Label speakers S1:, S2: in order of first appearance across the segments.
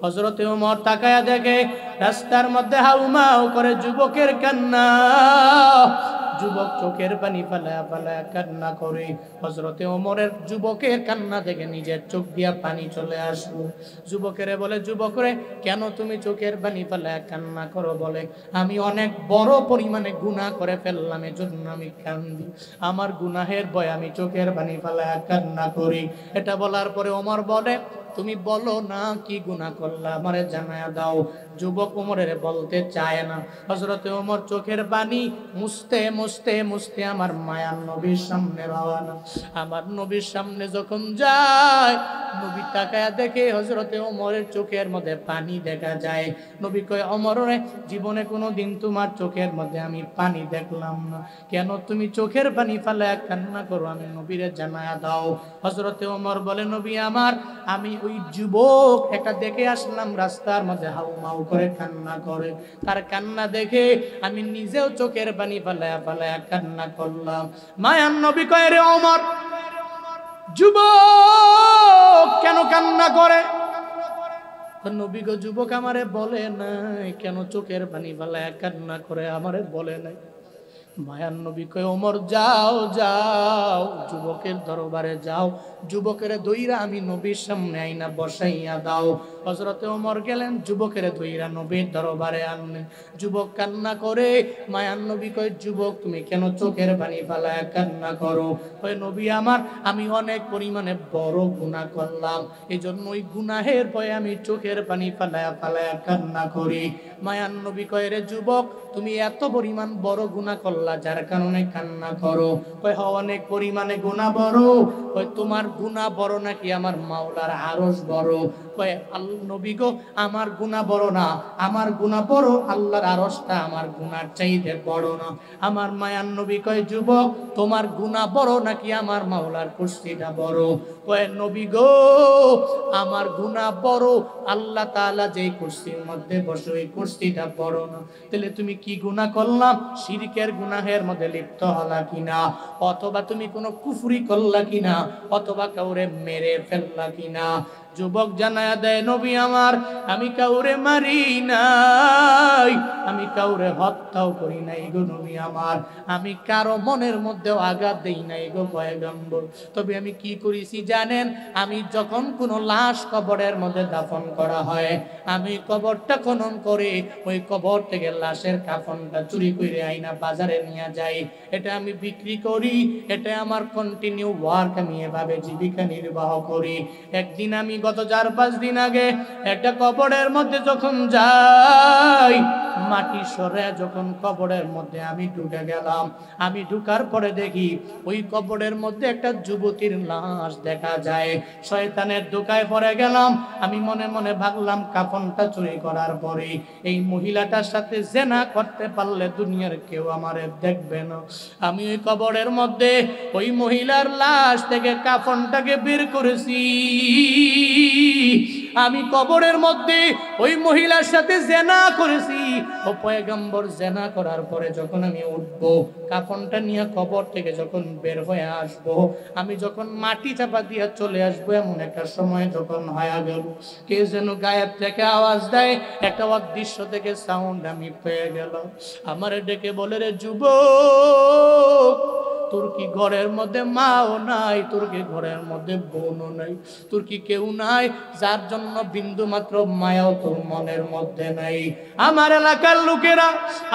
S1: হযরতে ওমর তাকায়া দেখে রাস্তার মধ্যে হাউমাউ করে যুবকের কান্না। যুবক চোখের পানি ফেলায়া ফেলায়া কান্না করে। হযরতে ওমরের যুবকের কান্না দেখে নিজের চোখ দিয়া পানি চলে আসলো। যুবকেরে বলে, যুবক রে, কেন তুমি চোখের পানি ফেলায়া কান্না করো? বলে, আমি অনেক বড় পরিমাণে গুনাহ করে ফেললাম, এজন্য আমি কান্দি। আমার গুনাহের ভয়ে আমি চোখের পানি ফেলায়া কান্না করি। এটা বলার পরে ওমর বলে, তুমি বলো না কি গুনাহ করলা, আমারে জানায়া দাও। যুবক ওমরের বলতে চায় না। হযরতে ওমর চোখের পানি মুছতে মুছতে মুছতে আমার মায়ার নবীর সামনে রওনা। আমার নবীর সামনে যখন যায়, নবী তাকায়া দেখে হযরতে ওমরের চোখের মধ্যে পানি দেখা যায়। নবী কয়, ওমর রে, জীবনে কোনোদিন তোমার চোখের মধ্যে আমি পানি দেখলাম না, কেন তুমি চোখের পানি ফেলায়া কান্না করো? আমি নবীরে জানায়া দাও। হযরতে ওমর বলে, নবী আমার, আমি ওই যুবক একটা দেখে আসলাম রাস্তার মধ্যে হাউমাউ করে কান্না করে, তার কান্না দেখে আমি নিজেও চোখের পানি ফেলায়া ফেলায়া কান্না করলাম। মায়ার নবী কয়, রে ওমর, যুবক কেন কান্না করে? নবী গো, যুবক আমারে বলে নাই কেন চোখের পানি ফেলায়া কান্না করে, আমারে বলে নাই। মায়ার নবী কয়, ওমর যাও যাও, যুবকের দরবারে যাও, যুবকের দইরা আমি নবীর সামনে আইনা বসাইয়া দাও। হযরতে ওমর গেলেন, যুবকের দইরা নবীর দরবারে আনলেন। যুবক কান্না করে। মায়ার নবী কয়, যুবক তুমি কেন চোখের পানি ফেলায়া কান্না করো? কয়, নবী আমার, আমি অনেক পরিমাণে বড় গুনাহ করলাম, এজন্য ওই গুনাহের ভয়ে আমি চোখের পানি ফেলায়া ফেলায়া কান্না করি। মায়ার নবী কয়, রে যুবক, তুমি এত পরিমাণ বড় গুনাহ করলা যার কারণে কান্না করো? কয়, হ, অনেক পরিমাণে গুনাহ বড়। কয়, তোমার গুনাহ বড় নাকি আমার মাওলার আরশ বড়? কয়, নবী গো, আমার গুনাহ বড় না, আমার গুনাহ বড়, আল্লাহর আরশটা আমার গুনার চাইতে বড় না। আমার মায়ার নবী কয়, যুবক, তোমার গুনাহ বড় নাকি আমার মাওলার কুরসিটা বড়? কয়, নবী গো, আমার গুনাহ বড়, আল্লাহ তাআলা যেই কুরসির মধ্যে বসে ওই কুরসিটা বড় না। তাহলে তুমি কি গুনাহ করলাম? শিরকের গুনাহের মধ্যে লিপ্ত হলা কিনা, অথবা তুমি কোনো কুফরি করলা কিনা, অথবা কাউরে মেরে ফেললা কিনা? যুবক জানায়া দেয়, নবী আমার, আমি কাউরে মারি নাই, আমি কাউরে হত্যাও করি নাই গো নবী আমার, আমি কারো মনের মধ্যেও আঘাত দেই নাই গো পয়গম্বর। তবে আমি কি করেছি জানেন? আমি যখন কোনো লাশ কবরের মধ্যে দাফন করা হয়, আমি কবরটা খনন করে ওই কবর থেকে লাশের কাফনটা চুরি করে আইনা বাজারে নিয়ে যাই, এটা আমি বিক্রি করি, এটা আমার কন্টিনিউ ওয়ার্ক, আমি এভাবে জীবিকা নির্বাহ করি। একদিন আমি গত 4-5 দিন আগে একটা কবরের মধ্যে যখন যাই, মাটি সরে যখন কবরের মধ্যে আমি ঢুকে গেলাম, আমি ঢুকার পরে দেখি ওই কবরের মধ্যে একটা যুবতীর লাশ দেখা যায়। শয়তানের ধোঁকায় পড়ে গেলাম। আমি মনে মনে ভাবলাম, কাফনটা চুরি করার পরে এই মহিলাটার সাথে জেনা করতে পারলে দুনিয়ার কেউ আমারে দেখবে না। আমি ওই কবরের মধ্যে ওই মহিলার লাশ থেকে কাফনটাকে বের করেছি। আমি কবরের মধ্যে ওই মহিলার সাথে জেনা করেছি। ও পয়গম্বর, জেনা করার পরে যখন আমি উঠব, কাফনটা নিয়ে কবর থেকে যখন বের হয়ে আসব, আমি যখন মাটি চাপা দিয়ে চলে আসবো, এমন একটা সময় যখন হয়ে গেল, কে যেন গায়েব থেকে আওয়াজ দেয়, একটা অদৃশ্য থেকে সাউন্ড আমি পেয়ে গেলাম। আমার ডেকে বলে, রে যুবক, তোর কি ঘরের মধ্যে মাও নাই? তোর কি ঘরের মধ্যে বোনও নাই? তোর কি কেউ নাই যার জন্য বিন্দু মাত্র মায়াও তোর মনের মধ্যে নাই? আমার এলাকার লোকেরা,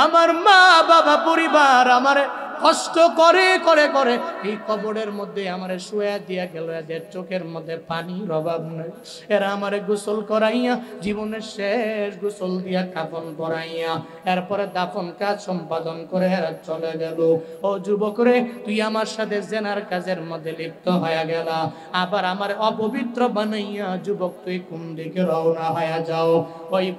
S1: আমার মা বাবা পরিবার আমার কষ্ট করে করে করে এই কবরের মধ্যে আমারে শুয়ে দিয়া গেল। এদের চোখের মধ্যে পানির অভাব নাই। এরা আমারে গোসল করাইয়া, জীবনের শেষ গোসল দিয়া কাফন পরাইয়া এরপরে দাফন কাজ সম্পাদন করে এরা চলে গেল। ও যুবক রে, তুই আমার সাথে জেনার কাজের মধ্যে লিপ্ত হয়ে গেলা, আবার আমার অপবিত্র বানাইয়া যুবক তুই কোন দিকে রওনা হয়ে যাও?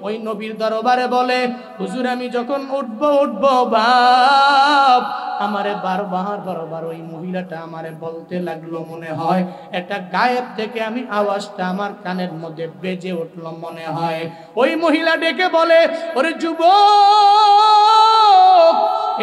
S1: ওই নবীর দরবারে বলে, হুজুর, আমি যখন উঠবো বাপ, আমারে বারবার ওই মহিলাটা আমারে বলতে লাগলো, মনে হয় একটা গায়েব থেকে আমি আওয়াজটা আমার কানের মধ্যে বেজে উঠলো মনে হয়। ওই মহিলা ডেকে বলে, ওরে যুবক,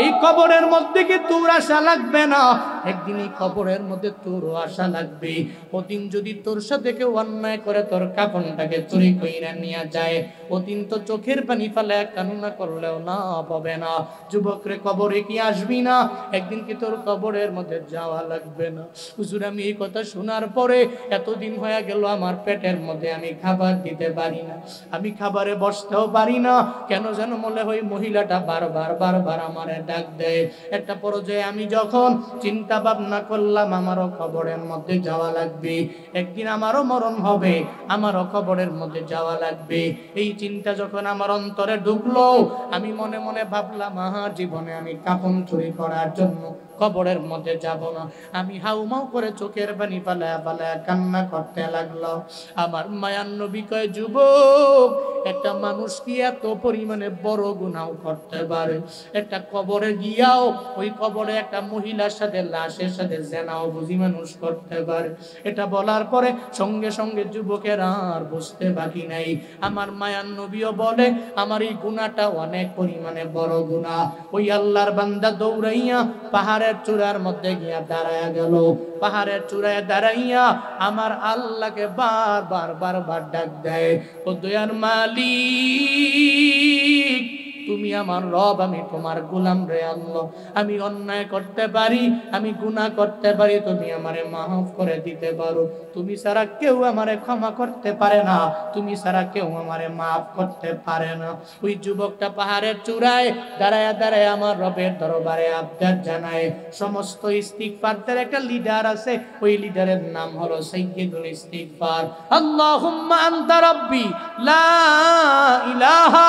S1: এই কবরের মধ্যে কি তোর আশা লাগবে না? একদিন এই কবরের মধ্যে তোরও আসা লাগবে। ওদিন যদি তোর সাথে কেউ অন্যায় করে তোর কাফনটাকে চুরি কইরা নিয়ে যায়, ওদিন তো চোখের পানি ফেলে কান্না করলেও না পাবে না। যুবক রে, কবরে কি আসবি না? একদিন কি তোর কবরের মধ্যে যাওয়া লাগবে না? হুজুর, আমি এই কথা শোনার পরে এতদিন হয়ে গেল আমার পেটের মধ্যে আমি খাবার দিতে পারি না, আমি খাবারে বসতেও পারি না। কেন যেন মনে হয় মহিলাটা বারবার আমারে ডাক দেয়। একটা পর্যায়ে আমি যখন চিন্তা ভাবনা করলাম আমারও কবরের মধ্যে যাওয়া লাগবে, একদিন আমারও মরণ হবে, আমারও কবরের মধ্যে যাওয়া লাগবে। এই চিন্তা যখন আমার অন্তরে ঢুকলো, আমি মনে মনে ভাবলাম জীবনে আমি কাফন চুরি করার জন্য কবরের মধ্যে যাব না। আমি হাউমাউ করে চোখের পানি পালায়া পালায়া কান্না করতে লাগলো। আমার মায়ার নবী কয়, যুবক, একটা মানুষ কি এত পরিমাণে বড় গুনাহ করতে পারে? একটা কবরে গিয়াও ওই কবরে একটা মহিলার সাথে, লাশের সাথে জেনাও বুঝি মানুষ করতে পারে? এটা বলার পরে সঙ্গে সঙ্গে যুবকের আর বুঝতে বাকি নাই। আমার মায়ার নবীও বলে, আমার এই গুনাহটা অনেক পরিমাণে বড় গুনাহ। ওই আল্লাহর বান্দা দৌড়াইয়া পাহাড়ের চূড়ার মধ্যে গিয়া দাঁড়ায়া গেল। পাহাড়ের চূড়ায় দাঁড়াইয়া আমার আল্লাহকে বারবার ডাক দেয়, ও দয়ার মালিক, তুমি আমার রব, আমি তোমার গোলাম রে আল্লাহ। আমি অন্যায় করতে পারি, আমি গুনাহ করতে পারি, তুমি আমারে মাফ করে দিতে পারো। তুমি ছাড়া কেউ আমারে ক্ষমা করতে পারে না, তুমি ছাড়া কেউ আমারে মাফ করতে পারে না। ওই যুবকটা পাহাড়ের চূড়ায় দাঁড়ায় আমার রবের দরবারে আবদার জানায়। সমস্ত ইস্তিগফারদের একটা লিডার আছে, ওই লিডারের নাম হলো সাইয়্যিদুল ইস্তিগফার। আল্লাহুম্মা আনতা রাব্বি লা ইলাহা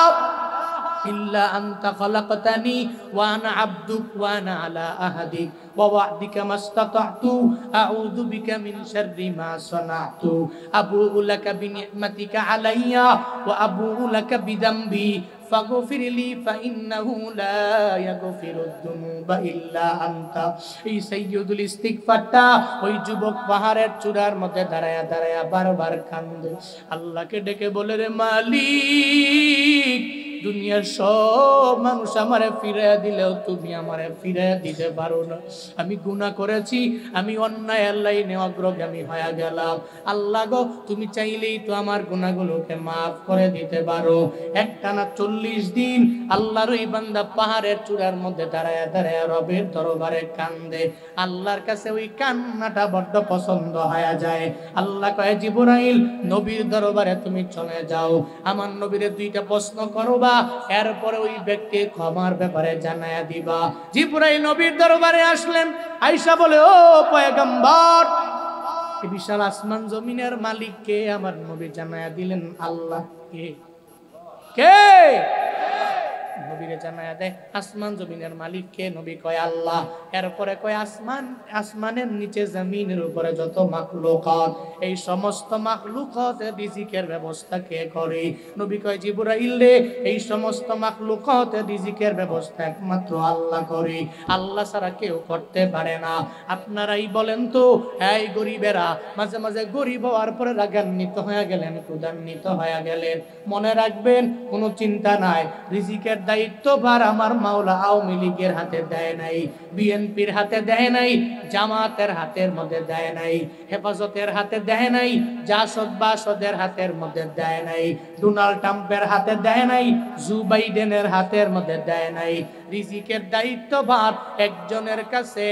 S1: ইল্লা আনতা খালাকতানি ওয়া আনা আবদুক ওয়া আনা আলা আহাদিক ওয়া ওয়া'দিকা মাসতাতা'তু আউযু বিকা মিন শাররি মা সানা'তু আবু'ু লাকা বিনি'মাতিকা আলাইয়া ওয়া আবু'ু লাকা বিযামবি ফাগফিরলি ফাইন্নাহু লা ইয়াগফিরুদ যুনুবা ইল্লা আনতা। এই সাইয়্যিদুল ইস্তিগফারটা ওই যুবক পাহাড়ের চূড়ার মধ্যে দাঁড়ায়া বারবার কান্দে, আল্লাহকে ডেকে বলে, রে মালিক, দুনিয়ার সব মানুষ আমারে ফিরাইয়া দিলেও তুমি আমারে ফিরাইয়া দিতে পারো না। আমি গুনাহ করেছি, আমি অন্যায়ের লাইনে অগ্রগামী হয়ে গেলাম। আল্লাহ গো, তুমি চাইলেই তো আমার গুনাহগুলোকে মাফ করে দিতে পারো। একটানা 40 দিন আল্লাহর ওই বান্দা পাহাড়ের চূড়ার মধ্যে দাঁড়ায়া রবের দরবারে কান্দে। আল্লাহর কাছে ওই কান্নাটা বড্ড পছন্দ হয়ে যায়। আল্লাহ কয়, জিবরাইল, নবীর দরবারে তুমি চলে যাও, আমার নবীরে 2টা প্রশ্ন করবা, এরপরে ওই ব্যক্তির ক্ষমার ব্যাপারে জানায়া দিবা। জিবরাইল নবীর দরবারে আসলেন, আয়েশা বলে, ও পয়গম্বর, এই বিশাল আসমান জমিনের মালিক কে? আমার নবী জানায়া দিলেন, আল্লাহ। কে? নবীরে জানায়া দেয়, আসমান জমিনের মালিক কে? নবী কয়, আল্লাহ। এরপরে কয়, আসমানের নিচে জমিনের উপরে যত মাখলুকাত, এই সমস্ত মাখলুকাতের রিজিকের ব্যবস্থা কে করে? নবী কয়, জিবরাইল রে, এই সমস্ত মাখলুকাতের রিজিকের ব্যবস্থা একমাত্র আল্লাহ করে, আল্লাহ ছাড়া কেউ করতে পারে না। আপনারাই বলেন তো, এই গরিবেরা মাঝে মাঝে গরিব হওয়ার পরে রাগান্বিত হয়ে গেলেন, ক্রোধান্বিত হয়ে গেলেন, মনে রাখবেন কোনো চিন্তা নাই, রিজিকের দায়িত্বভার আমার মাওলা আওয়ামী লীগের হাতে দেয় নাই, বিএনপির হাতে দেয় নাই, জামাতের হাতের মধ্যে দেয় নাই, হেফাজতের হাতে দেয় নাই, জাসদ বাসদের হাতের মধ্যে দেয় নাই, ডোনাল্ড ট্রাম্পের হাতে দেয় নাই, জো বাইডেনের হাতের মধ্যে দেয় নাই। রিজিকের দায়িত্বভার একজনের কাছে,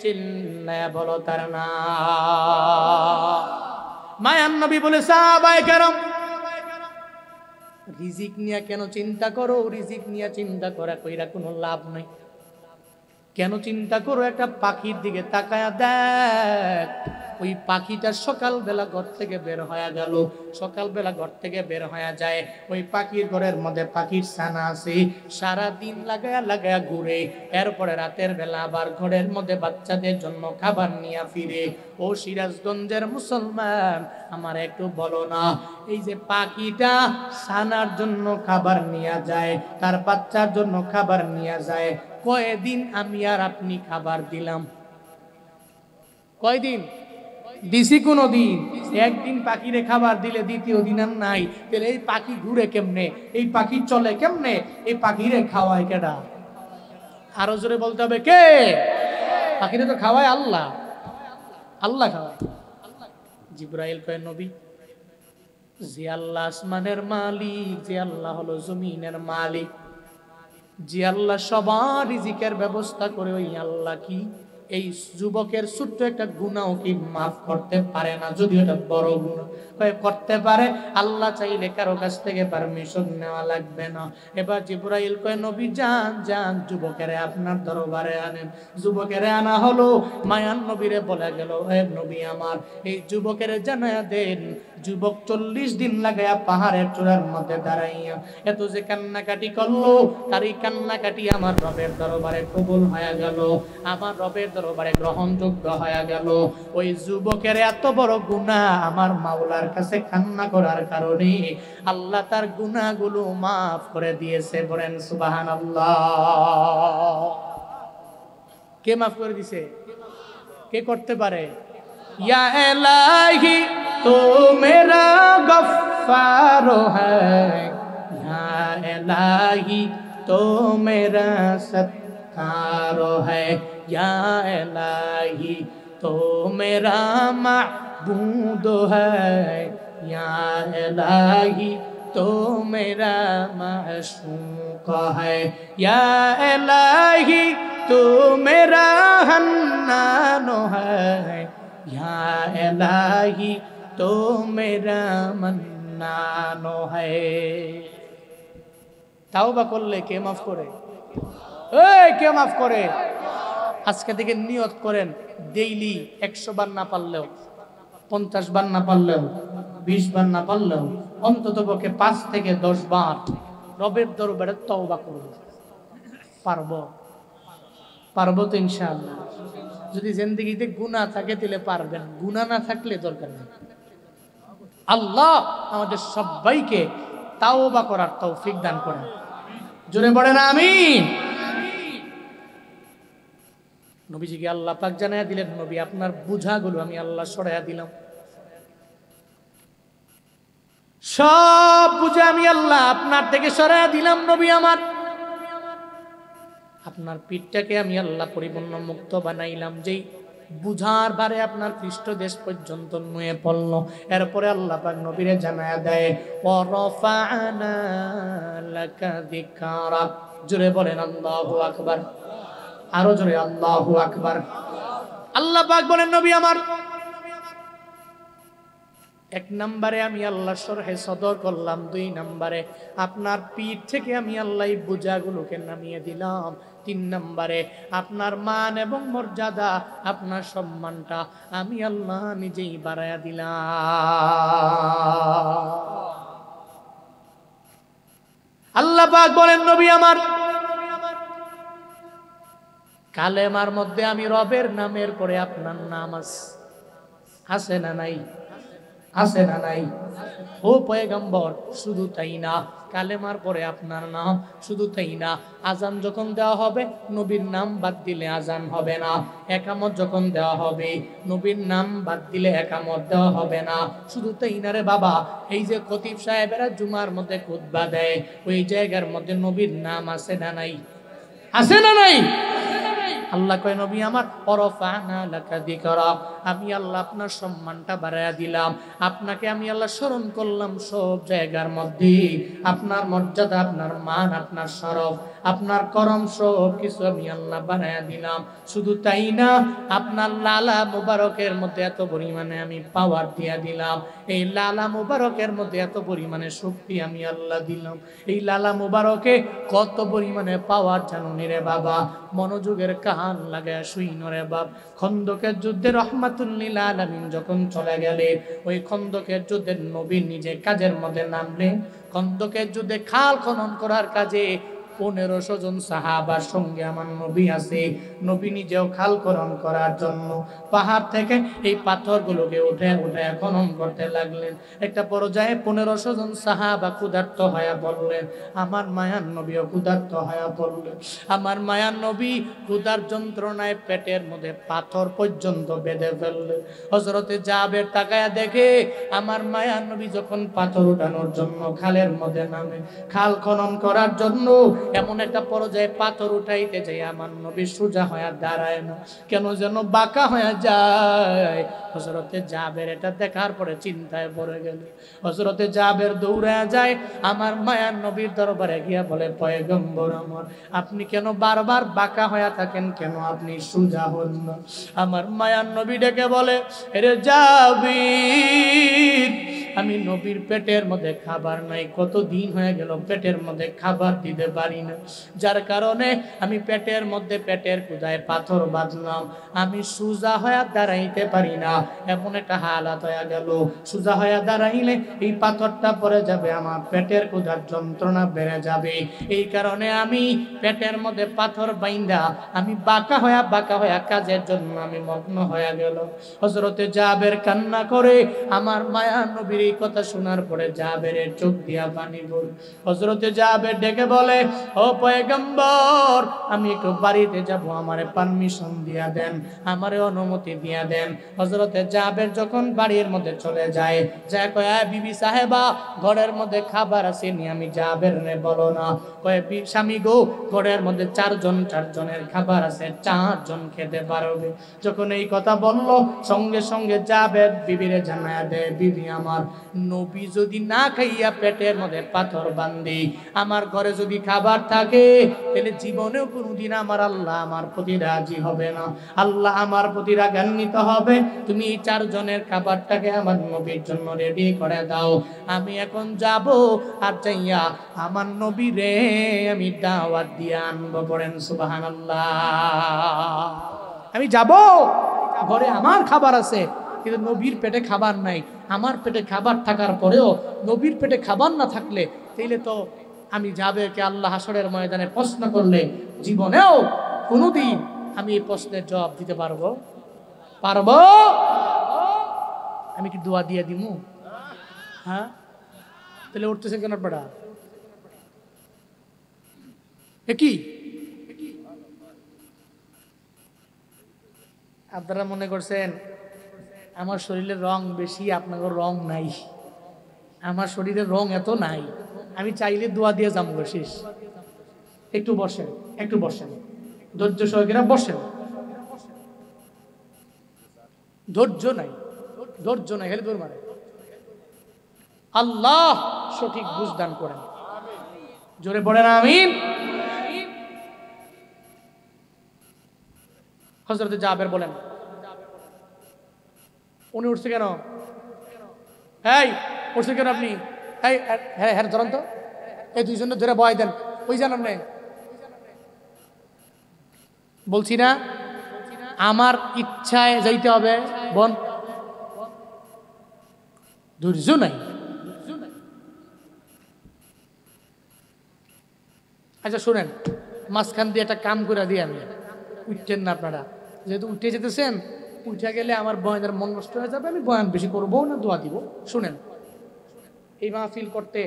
S1: চিল্লায়া বলো তার নাম। মায়ান নবী বলে, সাহাবায়ে কেরাম, রিজিক নিয়ে কেন চিন্তা করো? রিজিক নিয়ে চিন্তা কইরা কোনো লাভ নাই। কেন চিন্তা করো? একটা পাখির দিকে তাকায়া দেখ, ওই পাখিটা সকালবেলা ঘর থেকে বের হয়ে গেল, সকালবেলা ঘর থেকে বের হয়ে যায়, ওই পাখির ঘরের মধ্যে পাখির ছানা আছে, সারাদিন লাগায়া ঘুরে, এরপরে রাতের বেলা আবার ঘরের মধ্যে বাচ্চাদের জন্য খাবার নিয়ে ফিরে। ও সিরাজগঞ্জের মুসলমান, আমার একটু বলো না, এই যে পাখিটা ছানার জন্য খাবার নিয়ে যায়, তার বাচ্চার জন্য খাবার নিয়ে যায়, কয়দিন আমি আর আপনি খাবার দিলাম? কয়দিন দিছি? কোনো দিন? একদিন পাখিরে খাবার দিলে দ্বিতীয় দিন আর নাই। তাহলে এই পাখি ঘুরে কেমনে? এই পাখি চলে কেমনে? এই পাখিরে খাওয়ায় কেডা? আরো জোরে বলতে হবে, কে? পাখিরে তো খাওয়ায় আল্লাহ, আল্লাহ খাওয়ায়। জিব্রাইল কয় নবী, যে আল্লাহ আসমানের মালিক, যে আল্লাহ হলো জমিনের মালিক, যে আল্লাহ সবার রিজিকের ব্যবস্থা করে, ওই আল্লাহ কি এই যুবকের ছোট্ট একটা গুনাহও কি মাফ করতে পারে না? যদি এটা বড় গুনাহ হয় করতে পারে, আল্লাহ চাইলে কারো কাছ থেকে পারমিশন নেওয়া লাগবে না। এবার জিবরাইল কয় নবী যান যান, যুবকেরে আপনার দরবারে আনেন। যুবকেরে আনা হলো, মায়ান নবীরে বলে গেল, হে নবী আমার এই যুবকেরে জানায়া দেন, যুবক 40 দিন লাগায়া পাহাড়ের চূড়ার মধ্যে দাঁড়াইয়া এত যে কান্নাকাটি করলো, তার এই কান্নাকাটি আমার রবের দরবারে কবুল হয়ে গেল, আমার রবের দরবারে গ্রহণযোগ্য হয়ে গেল। ওই যুবকের এত বড় গুনাহ আমার মাওলার কাছে কান্না করার কারণে আল্লাহ তার গুনাহগুলো মাফ করে দিয়েছে। বলেন সুবহানাল্লাহ। কে মাফ করে দিয়েছে? কে করতে পারে? या इलाही तो मेरा गफ्फार है, या इलाही तो मेरा सत्तार है, या इलाही तो मेरा माबूद है, या इलाही तो मेरा माशूक है, या इलाही तो मेरा हन्नान है, या इलाही तो मेरा मन्नानो है। তাওবা করলে কে মাফ করে? এই কে মাফ করে? আজকে থেকে নিয়ত করেন, ডেইলি 100 বার না পারলেও, 50 বার না পারলেও, 20 বার না পারলেও, অন্তত পক্ষে 5 থেকে 10 বার রবের দরবারে তওবা করব। পারবো? পারবো তো ইনশাআল্লাহ। যদি জিন্দেগিতে গুনাহ থাকে তাহলে পারবেন, গুনাহ না থাকলে দরকার নেই। আল্লাহ আমাদের সবাইকে তাওবা করার তৌফিক দান করেন। জোরে বলেন আমিন। নবীজিকে আল্লাহ পাক জানায়া দিলেন, নবী আপনার বোঝাগুলো আমি আল্লাহ সরাইয়া দিলাম, সব বোঝা আমি আল্লাহ আপনার থেকে সরাইয়া দিলাম। নবী আমার আপনার পিঠটাকে আমি আল্লাহ পরিপূর্ণ মুক্ত বানাইলাম। যেই বুঝার বারে আপনার পৃষ্ঠদেশ পর্যন্ত নুয়ে পড়ল, এরপরে আল্লাহ পাক নবীরে জানায়া দেয়, ওয়ারাফা'না লাকা যিকরাক। জোরে বলেন আল্লাহু আকবার, আরো জোরে আল্লাহু আকবার। আল্লাহ পাক বলেন নবী আমার, 1 নম্বরে আমি আল্লাহ শরহে সদর করলাম, 2 নম্বরে আপনার পিঠ থেকে আমি আল্লাহ বোঝাগুলোকে নামিয়ে দিলাম, 3 নম্বরে আপনার মান এবং মর্যাদা, আপনার সম্মানটা আমি আল্লাহ নিজেই বাড়ায়া দিলাম। আল্লাহ পাক বলেন নবী আমার, কালেমার মধ্যে আমি রবের নামের পরে আপনার নাম আছে না নাই? আছে না নাই? ও পয়গম্বর, শুধু তাই না, কালেমার পরে আপনার নাম, শুধু তাই না, আজান যখন দেওয়া হবে নবীর নাম বাদ দিলে আজান হবে না, একামত যখন দেওয়া হবে নবীর নাম বাদ দিলে একামত দেওয়া হবে না। শুধু তাই না রে বাবা, এই যে খতিব সাহেবেরা জুমার মধ্যে খুতবা দেয়, ওই জায়গার মধ্যে নবীর নাম আছে না নাই? আছে না নাই? আল্লাহ কয় নবী আমার, ওয়ারাফা'না লাকা যিকরাক, আমি আল্লাহ আপনার সম্মানটা বাড়ায়া দিলাম, আপনাকে আমি আল্লাহ স্মরণ করলাম সব জায়গার মধ্যে, আপনার মর্যাদা, আপনার মান, আপনার শরফ, আপনার করম সব কিছু আমি আল্লাহ বাড়ায়া দিলাম। শুধু তাই না, আপনার লালা মুবারকের মধ্যে এত পরিমাণে আমি পাওয়ার দিয়া দিলাম, এই লালা মুবারকের মধ্যে এত পরিমাণে শক্তি আমি আল্লাহ দিলাম। এই লালা মুবারকে কত পরিমাণে পাওয়ার জানুনি রে বাবা, মনোযোগের কান লাগায় শুইন রে বাপ। খন্দকের যুদ্ধে রহমাতুল লিল আলামিন যখন চলে গেলে, ওই খন্দকের যুদ্ধে নবী নিজে কাজের মধ্যে নামলেন। খন্দকের যুদ্ধে খাল খনন করার কাজে 1500 জন সাহাবার সঙ্গে আমার নবী আছে। নবী নিজেও খাল খনন করার জন্য পাহাড় থেকে এই পাথরগুলোকে উঠে উঠে খনন করতে লাগলেন। একটা পর্যায়ে 1500 জন সাহাবা ক্ষুধার্ত হয়ে পড়লেন, আমার মায়ার নবীও ক্ষুধার্ত হয়ে পড়লেন। আমার মায়ার নবী ক্ষুধার যন্ত্রণায় পেটের মধ্যে পাথর পর্যন্ত বেঁধে ফেললেন। হযরতে জাবের তাকায়া দেখে আমার মায়ার নবী যখন পাথর উঠানোর জন্য খালের মধ্যে নামে, খাল খনন করার জন্য এমন একটা পর্যায়ে পাথর উঠাইতে যাই আমার নবী সোজা হয়ে দাঁড়ায় না, কেন যেন বাঁকা হয়ে যায়। হযরতে জাবের এটা দেখার পরে চিন্তায় পড়ে গেল। হযরতে জাবের দৌড়ে যায় আমার মায়ার নবীর দরবারে গিয়া বলে, পয়গম্বর আমার, আপনি কেন বারবার বাঁকা হয়ে থাকেন, কেন আপনি সোজা হন না? আমার মায়ার নবী ডেকে বলে, এরে জাবির, আমি নবীর পেটের মধ্যে খাবার নাই, কতদিন হয়ে গেল পেটের মধ্যে খাবার দিতে পারি না, যার কারণে আমি পেটের মধ্যে পেটের ক্ষুধায় পাথর বাঁধলাম, আমি সোজা হয়ে দাঁড়াইতে পারি না। এমন একটা হালাত হয়ে গেল, সোজা হয়ে দাঁড়াইলে এই পাথরটা পড়ে যাবে, আমার পেটের ক্ষুধার যন্ত্রণা বেড়ে যাবে, এই কারণে আমি পেটের মধ্যে পাথর বাইন্দা আমি বাঁকা হয়ে কাজের জন্য আমি মগ্ন হয়ে গেল। হযরতে জাবের কান্না করে, আমার মায়া নবীর এই কথা শোনার পরে জাবেরের চোখ দিয়া পানি পড়ে। হযরতে জাবের ডেকে বলে, ও পয়গম্বর, আমি একটু বাড়িতে যাব, আমারে পারমিশন দিয়া দেন, আমারে অনুমতি দিয়া দেন। হযরতে জাবের যখন বাড়ির মধ্যে চলে যায়, যা কয়, বিবি সাহেবা, ঘরের মধ্যে খাবার আছে নি? আমি জাবের রে বলো না, কয়, স্বামী গো, ঘরের মধ্যে চারজনের খাবার আছে, 4 জন খেতে পারবে। যখন এই কথা বললো, সঙ্গে সঙ্গে জাবের বিবিরে জানায়া দেয়, বিবি আমার, নবী যদি না খাইয়া পেটের মধ্যে পাথর বান্ধি, আমার ঘরে যদি খাবার থাকে, তাহলে জীবনেও কোনোদিন আমার আল্লাহ আমার প্রতি রাজি হবে না, আল্লাহ আমার প্রতি রাগান্বিত হবে। তুমি এই 4 জনের খাবারটাকে আমার নবীর জন্য রেডি করে দাও, আমি এখন যাব, আর যাইয়া আমার নবী রে আমি দাওয়াত দিয়ে আনবো। পড়েন সুবহানাল্লাহ। আমি যাব, ঘরে আমার খাবার আছে, কিন্তু নবীর পেটে খাবার নাই। আমার পেটে খাবার থাকার পরেও নবীর পেটে খাবার না থাকলে, তাইলে তো আমি জাবেরকে আল্লাহ হাসরের ময়দানে প্রশ্ন করলে জীবনেও কোনোদিন আমি এই প্রশ্নের জবাব দিতে পারবো? আমি কি দোয়া দিয়ে দিমু? হ্যাঁ, তাহলে উঠতেছে কেন পড়া? কি আপনারা মনে করছেন আমার শরীরের রং বেশি, আপনাদের রং নাই? আমার শরীরের রং এত নাই, আমি চাইলে দোয়া দিয়ে যাবো শেষ। একটু বসেন, ধৈর্য সহকারে বসেন। ধৈর্য নাই, খালি দৌড় মারে। আল্লাহ সঠিক বুঝদান করেন, জোরে পড়েন আমিন। হযরতে জাবের বলেন, উনি উঠছে কেন? উঠছে কেন আপনি? হ্যাঁ ধরেন তো, এই 2 জন ধরে বয় দেন, ওই জানান নেই বলছি না, আমার ইচ্ছায় যাইতে হবে। বোন, ধৈর্য নাই। আচ্ছা শুনেন, মাঝখান দিয়ে একটা কাম করে দিই আমি, উঠছেন না আপনারা, যেহেতু উঠে যেতেছেন, উঠে গেলে আমার বয়ানের মন নষ্ট হয়ে যাবে, আমি বয়ান বেশি করবো না, দোয়া দিব। শুনেন, এই মাহফিল করতে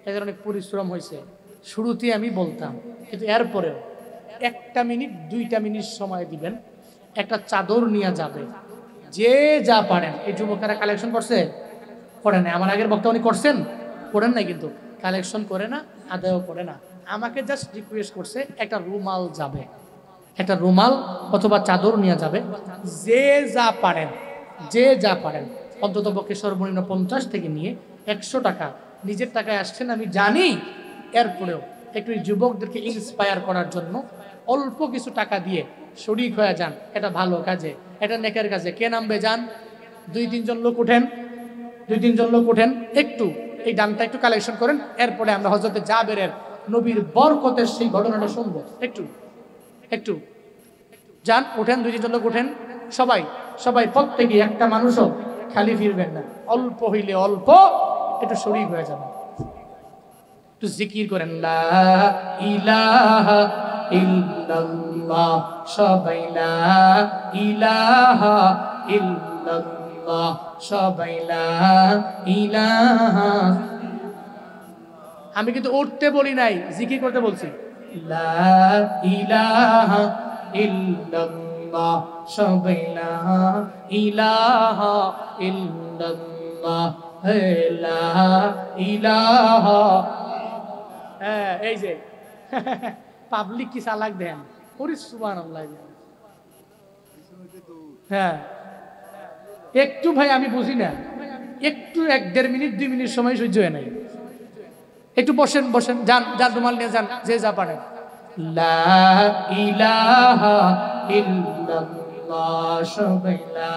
S1: এদের অনেক পরিশ্রম হয়েছে, শুরুতে আমি বলতাম, কিন্তু এরপরেও 1 মিনিট 2 মিনিট সময় দিবেন, একটা চাদর নিয়ে যাবে, যে যা পারেন। এই যুবকেরা কালেকশন করছে, করে না, আমার আগের বক্তা উনি করছেন, করেন নাই, কিন্তু কালেকশন করে না, আদায়ও করে না। আমাকে জাস্ট রিকোয়েস্ট করছে, একটা রুমাল যাবে, একটা রুমাল অথবা চাদর নিয়ে যাবে, যে যা পারেন, অন্তত পক্ষে সর্বনিম্ন 50 থেকে নিয়ে 100 টাকা নিজের টাকায় আসছেন আমি জানি, এরপরেও একটু যুবকদেরকে ইন্সপায়ার করার জন্য অল্প কিছু টাকা দিয়ে শরীক হয়ে যান, এটা ভালো কাজে, এটা নেকের কাজে। কে নামবে? যান, 2-3 জন লোক উঠেন, একটু এই দানটা একটু কালেকশন করেন, এরপরে আমরা হযরতে জাবেরের নবীর বরকতের সেই ঘটনাটা শুনবো। একটু যান, উঠেন, 2-3 জন লোক উঠেন, সবাই প্রত্যেকে, একটা মানুষও খালি ফিরবেন না, অল্প হইলে অল্প একটু শরীক হয়ে যাবে, একটু জিকির করেন, লা ইলাহা ইল্লাল্লাহ, সবাই লা ইলাহা ইল্লাল্লাহ, সবাই লা ইলাহা। আমি কিন্তু উঠতে বলি নাই, জিকির করতে বলছি, লা ইলাহা ইল্লাল্লাহ, সবাই লা ইলাহা ইল্লাল্লাহ, লা ইলাহা। এই যে পাবলিক কি চালাক দেন, ওরে সুবহানাল্লাহ। হ্যাঁ একটু ভাই আমি বুঝি না, একটু 1-1.5 মিনিট 2 মিনিট সময় সহ্য হয় নাই। একটু বসেন বসেন, যান যান রুমাল নিয়ে যান, যে যা পারেন। লা ইলাহা ইল্লাল্লাহ, সবাই লা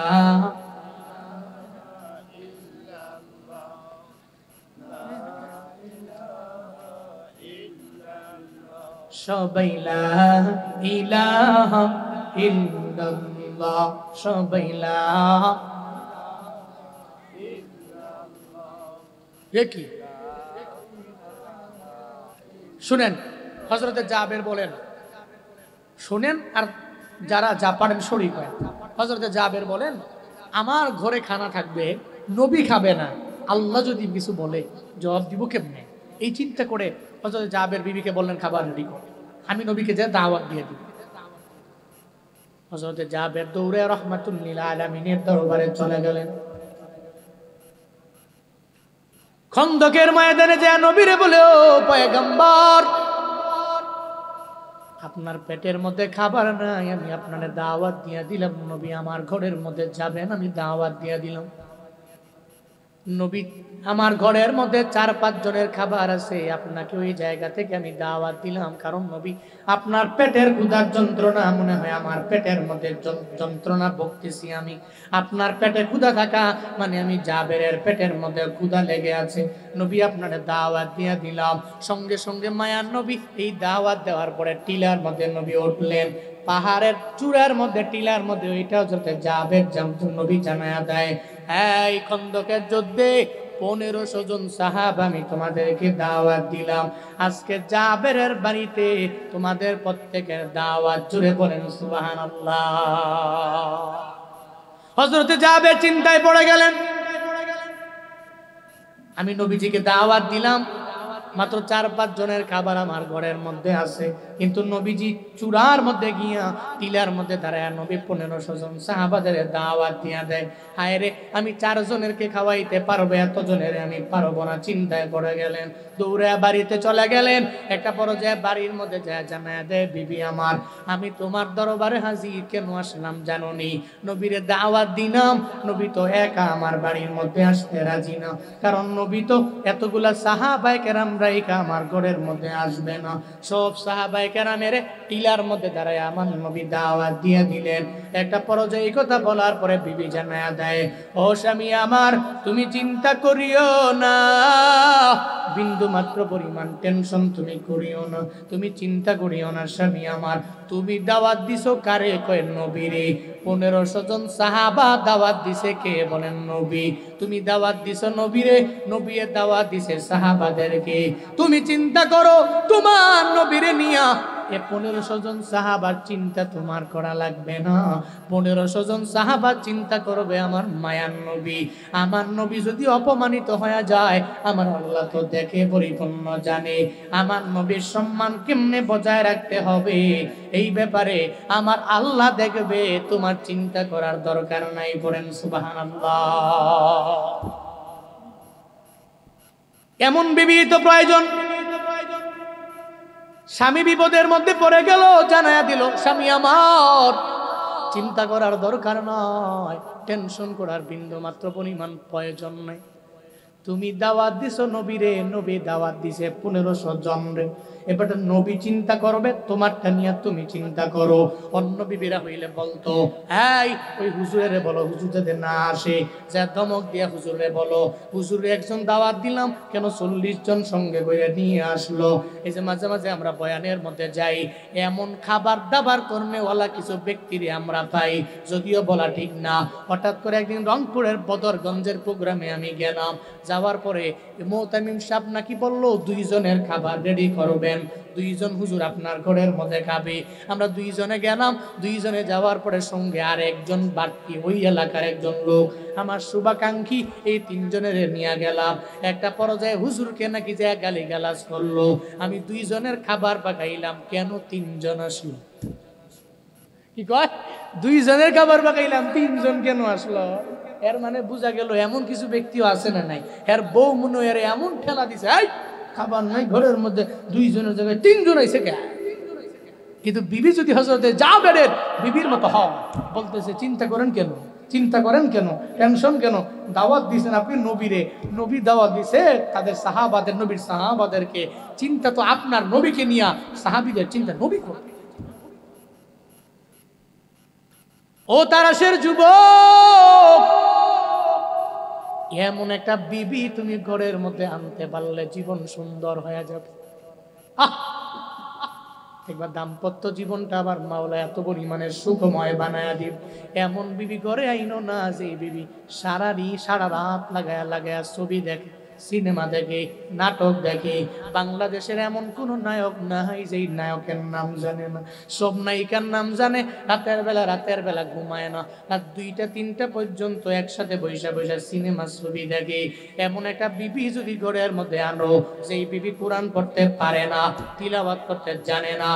S1: সবাই লা ইলাহা ইল্লাল্লাহ, সবাই লা। কি শুনেন, হযরতে জাবের বলেন, শুনেন আর যারা যা পারেন শরীক হয়। হযরতে জাবের বলেন, আমার ঘরে খানা থাকবে, নবী খাবে না, আল্লাহ যদি কিছু বলে জবাব দিব কেমনে? এই চিন্তা করে হযরতে জাবের বিবিকে বললেন খাবার রেডি কর, আমি নবীকে যে দাওয়াত দিয়ে দিব। হযরতে জাবের দৌড়ে রাহমাতুল্লিল আলামিনের দরবারে চলে গেলেন। খন্দকের ময়দানে যে নবীরে বলে, ও পয়গম্বর, আপনার পেটের মধ্যে খাবার নাই, আমি আপনারে দাওয়াত দিয়ে দিলাম, নবী আমার ঘরের মধ্যে যাবেন, আমি দাওয়াত দিয়ে দিলাম। নবী আমার ঘরের মধ্যে 4-5 জনের খাবার আছে, আপনাকে ওই জায়গা থেকে আমি দাওয়াত দিলাম, কারণ নবী আপনার পেটের ক্ষুধার যন্ত্রণা মনে হয় আমার পেটের মধ্যে যন্ত্রণা ভুগতেছি আমি। আপনার পেটে ক্ষুধা থাকা মানে আমি জাবেরের পেটের মধ্যে ক্ষুধা লেগে আছে, নবী আপনারে দাওয়াত দিয়ে দিলাম। সঙ্গে সঙ্গে মায়ার নবী এই দাওয়াত দেওয়ার পরে টিলার মধ্যে নবী উঠলেন, পাহাড়ের চূড়ার মধ্যে টিলার মধ্যে, ওইটাও যাতে জাবের জামতুন নবী জানায়া দেয়, এই খন্দকের যুদ্ধে 1500 জন সাহাবা আমি তোমাদেরকে দাওয়াত দিলাম, আজকে জাবেরের বাড়িতে তোমাদের প্রত্যেকের দাওয়াত। জুড়ে বলেন সুবহানাল্লাহ। হযরতে জাবের চিন্তায় পড়ে গেলেন, আমি নবীজিকে দাওয়াত দিলাম, মাত্র 4-5 জনের খাবার আমার ঘরের মধ্যে আছে, কিন্তু নবীজি চূড়ার মধ্যে গিয়া টিলার মধ্যে দাঁড়ায় নবী 1500 জন সাহাবাদের দাওয়াত দিয়া দেয়। হায় রে, আমি 4 জনেরকে খাওয়াইতে পারবো, এত জনের আমি পারবো না। চিন্তায় পড়ে গেলেন, দৌড়ে বাড়িতে চলে গেলেন। একটা পর্যায়ে বাড়ির মধ্যে যায় জানায়া দেয়, বিবি আমার, আমি তোমার দরবারে হাজির কেন আসলাম জানো নি? নবীরে দাওয়াত দিলাম, নবী তো একা আমার বাড়ির মধ্যে আসতে রাজি না, কারণ নবী তো এতগুলা সাহাবায়ে কেরাম রাইখা আমার ঘরের মধ্যে আসবে না। সব সাহাবায়ে কেরামের টিলার মধ্যে দাঁড়ায় আমার নবী দাওয়াত দিয়ে দিলেন। একটা পর্যায়ে কথা বলার পরে বিবি জানায়া দেয়, ও স্বামী আমার, তুমি চিন্তা করিও না, বিন্দু মাত্র পরিমাণ টেনশন তুমি করিও না, তুমি চিন্তা করিও না স্বামী আমার। তুমি দাওয়াত দিছো কারে? কয় নবীরে। 1500 জন সাহাবা দাওয়াত দিছে কে? বলেন নবী। তুমি দাওয়াত দিছো নবীরে, নবীয়ে দাওয়াত দিছে সাহাবাদেরকে। তুমি চিন্তা করো তোমার নবীরে নিয়া, এ 1500 জন সাহাবার চিন্তা তোমার করা লাগবে না। 1500 জন সাহাবার চিন্তা করবে আমার মায়ার নবী। আমার নবী যদি অপমানিত হয়ে যায়, আমার আল্লাহ তো দেখে পরিপূর্ণ জানে। আমার নবীর সম্মান কেমনে বজায় রাখতে হবে, এই ব্যাপারে আমার আল্লাহ দেখবে, তোমার চিন্তা করার দরকার নাই। বলেন সুবহানাল্লাহ। এমন বিবি তো প্রয়োজন। স্বামী বিপদের মধ্যে পড়ে গেল, জানায়া দিল, স্বামী আমার, চিন্তা করার দরকার নয়, টেনশন করার বিন্দু মাত্র পরিমাণ প্রয়োজন নাই। তুমি দাওয়াত দিছো নবীরে, নবী দাওয়াত দিছে 1500 জন রে। এবার নবী চিন্তা করবে, তোমারটা নিয়ে তুমি চিন্তা করো। অন্য বিবিরা হইলে বলতো, এই ওই হুজুরে বলো, হুজুর যাতে না আসে, যা ধমক দিয়া হুজুরে বলো, হুজুরে একজন দাওয়াত দিলাম কেন 40 জন সঙ্গে করে নিয়ে আসলো। এই যে মাঝে মাঝে আমরা বয়ানের মধ্যে যাই, এমন খাবার দাবার কর্মেওয়ালা কিছু ব্যক্তিরে আমরা পাই, যদিও বলা ঠিক না। হঠাৎ করে একদিন রংপুরের বদরগঞ্জের প্রোগ্রামে আমি গেলাম, যাওয়ার পরে মোহতামিম সাহেব নাকি বললো 2 জনের খাবার রেডি করবেন, 2 জন হুজুর আপনার ঘরের মধ্যে খাবে। আমরা 2 জনে গেলাম, 2 জনে যাওয়ার পরে সঙ্গে আর একজন বাড়তি ওই এলাকার একজন লোক, আমার শুভাকাঙ্ক্ষী, এই 3 জনের নিয়ে গেলাম। একটা পর্যায়ে হুজুরকে নাকি যে গালি গালাজ করলো। আমি 2 জনের খাবার পাকাইলাম, কেন 3 জন আসলো? কি কয়? 2 জনের খাবার পাকাইলাম, 3 জন কেন আসলো? এর মানে বোঝা গেল এমন কিছু ব্যক্তিও আছে না নাই, এর বউ মনে এর এমন ঠেলা দিছে, এই খাবার নাই ঘরের মধ্যে, 2 জনের জায়গায় 3 জন আইছে কে? কিন্তু বিবি যদি হযরতে জাবেরের বিবির মতো হও, বলতেছে চিন্তা করেন কেন, চিন্তা করেন কেন, টেনশন কেন? দাওয়াত দিয়েছেন আপনি নবীরে, নবী দাওয়াত দিছে তাদের সাহাবাদের, নবীর সাহাবাদেরকে। চিন্তা তো আপনার নবীকে নিয়ে, সাহাবীদের চিন্তা নবী করবে। ও তারাশের যুবক, এমন একটা বিবি তুমি ঘরের মধ্যে আনতে পারলে জীবন সুন্দর হয়ে যাবে। একবার দাম্পত্য জীবনটা আবার মাওলা এত পরিমাণের সুখময় বানায়া দিব। এমন বিবি ঘরে আইনো না যে বিবি সারা রাত লাগায়া ছবি দেখে, সিনেমা দেখে, নাটক দেখে। বাংলাদেশের এমন কোন নায়ক নাই যে নায়কের নাম জানে না। সব নায়িকার নাম জানে। রাতের বেলা ঘুমায় না, রাত 2টা-3টা পর্যন্ত একসাথে বৈশা সিনেমা ছবি দেখে। এমন একটা বিবি যদি ঘরের মধ্যে আনো, যেই বিবি কোরআন পড়তে পারে না, তিলাওয়াত করতে জানে না,